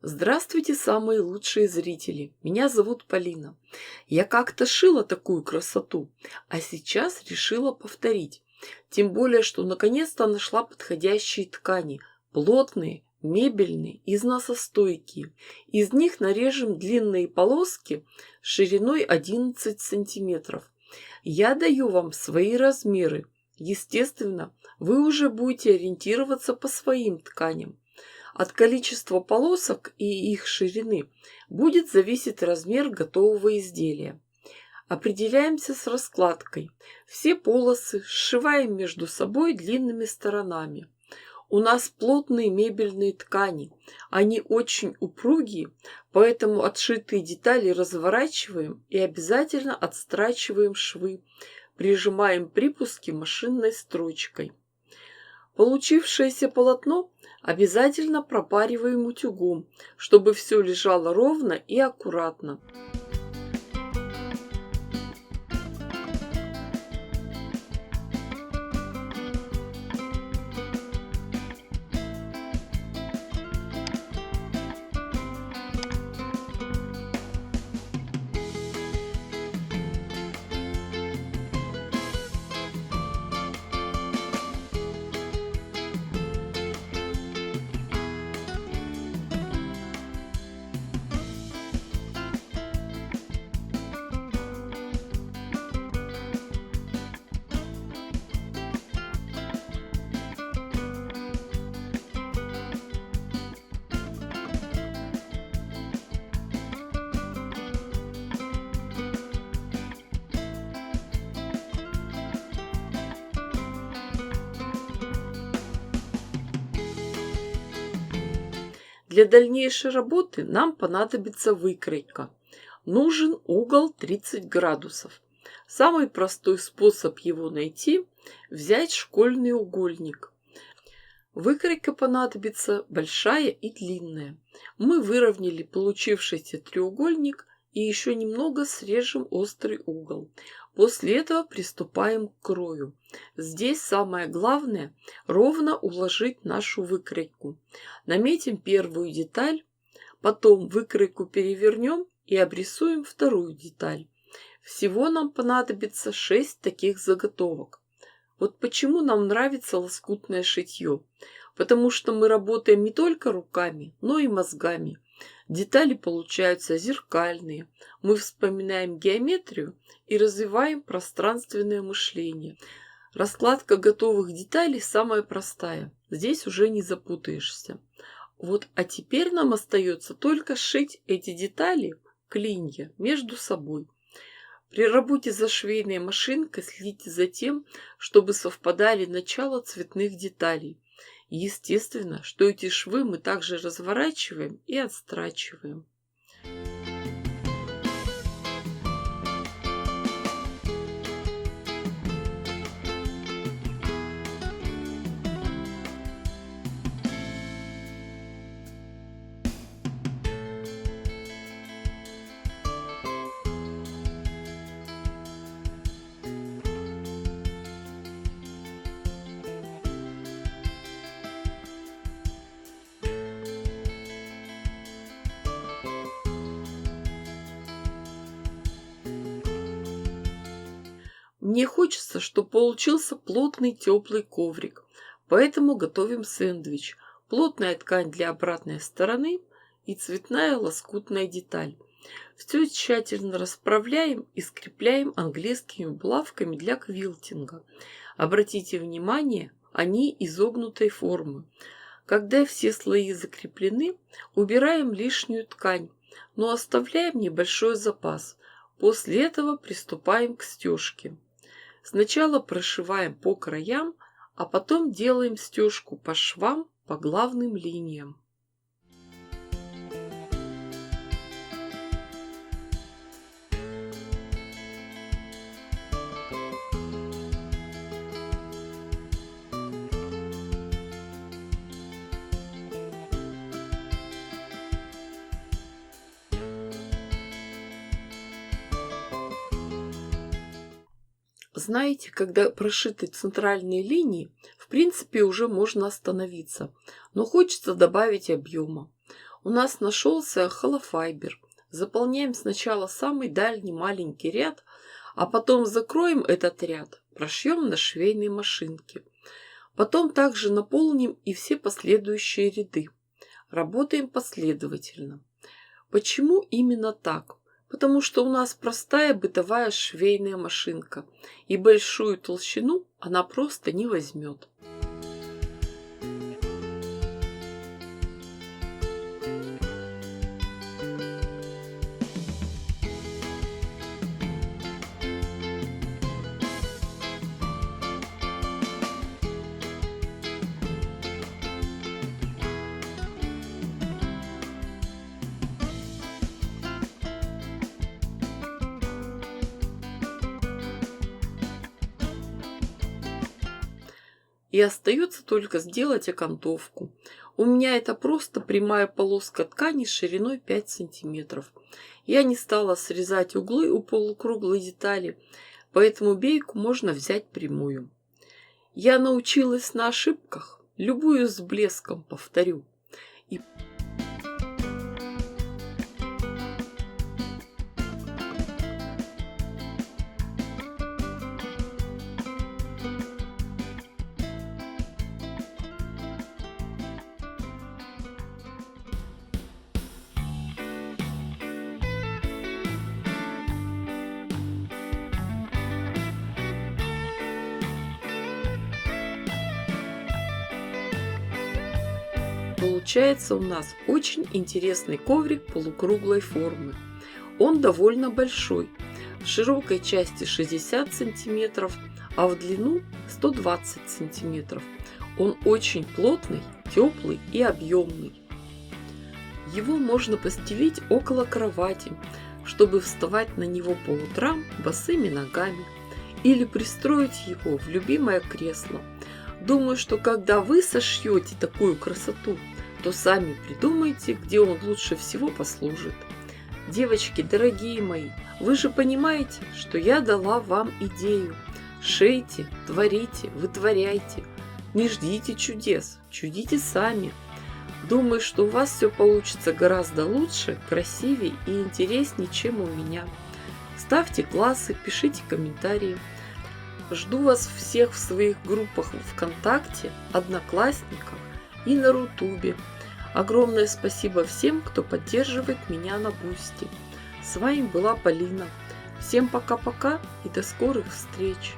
Здравствуйте, самые лучшие зрители! Меня зовут Полина. Я как-то шила такую красоту, а сейчас решила повторить. Тем более, что наконец-то нашла подходящие ткани. Плотные, мебельные, износостойкие. Из них нарежем длинные полоски шириной 11 сантиметров. Я даю вам свои размеры. Естественно, вы уже будете ориентироваться по своим тканям. От количества полосок и их ширины будет зависеть размер готового изделия. Определяемся с раскладкой. Все полосы сшиваем между собой длинными сторонами. У нас плотные мебельные ткани. Они очень упругие, поэтому отшитые детали разворачиваем и обязательно отстрачиваем швы. Прижимаем припуски машинной строчкой. Получившееся полотно обязательно пропариваем утюгом, чтобы все лежало ровно и аккуратно. Для дальнейшей работы нам понадобится выкройка. Нужен угол 30 градусов. Самый простой способ его найти – взять школьный угольник. Выкройка понадобится большая и длинная. Мы выровняли получившийся треугольник и еще немного срежем острый угол. После этого приступаем к крою. Здесь самое главное – ровно уложить нашу выкройку. Наметим первую деталь, потом выкройку перевернем и обрисуем вторую деталь. Всего нам понадобится 6 таких заготовок. Вот почему нам нравится лоскутное шитье. Потому что мы работаем не только руками, но и мозгами. Детали получаются зеркальные. Мы вспоминаем геометрию и развиваем пространственное мышление. Раскладка готовых деталей самая простая. Здесь уже не запутаешься. А теперь нам остается только сшить эти детали, клинья, между собой. При работе за швейной машинкой следите за тем, чтобы совпадали начала цветных деталей. Естественно, что эти швы мы также разворачиваем и отстрачиваем. Мне хочется, чтобы получился плотный теплый коврик, поэтому готовим сэндвич. Плотная ткань для обратной стороны и цветная лоскутная деталь. Все тщательно расправляем и скрепляем английскими булавками для квилтинга. Обратите внимание, они изогнутой формы. Когда все слои закреплены, убираем лишнюю ткань, но оставляем небольшой запас. После этого приступаем к стежке. Сначала прошиваем по краям, а потом делаем стежку по швам по главным линиям. Знаете, когда прошиты центральные линии, в принципе уже можно остановиться, но хочется добавить объема. У нас нашелся холофайбер. Заполняем сначала самый дальний маленький ряд, а потом закроем этот ряд, прошьем на швейной машинке. Потом также наполним и все последующие ряды. Работаем последовательно. Почему именно так? Потому что у нас простая бытовая швейная машинка, и большую толщину она просто не возьмет. И остается только сделать окантовку. У меня это просто прямая полоска ткани шириной 5 сантиметров. Я не стала срезать углы у полукруглой детали, поэтому бейку можно взять прямую. Я научилась на ошибках, любую с блеском повторю. И получается у нас очень интересный коврик полукруглой формы. Он довольно большой, в широкой части 60 сантиметров, а в длину 120 сантиметров. Он очень плотный, теплый и объемный. Его можно постелить около кровати, чтобы вставать на него по утрам босыми ногами, или пристроить его в любимое кресло. Думаю, что когда вы сошьете такую красоту, то сами придумайте, где он лучше всего послужит. Девочки, дорогие мои, вы же понимаете, что я дала вам идею. Шейте, творите, вытворяйте. Не ждите чудес, чудите сами. Думаю, что у вас все получится гораздо лучше, красивее и интереснее, чем у меня. Ставьте классы, пишите комментарии. Жду вас всех в своих группах ВКонтакте, Одноклассниках и на Рутубе. Огромное спасибо всем, кто поддерживает меня на Бусти. С вами была Полина. Всем пока-пока и до скорых встреч!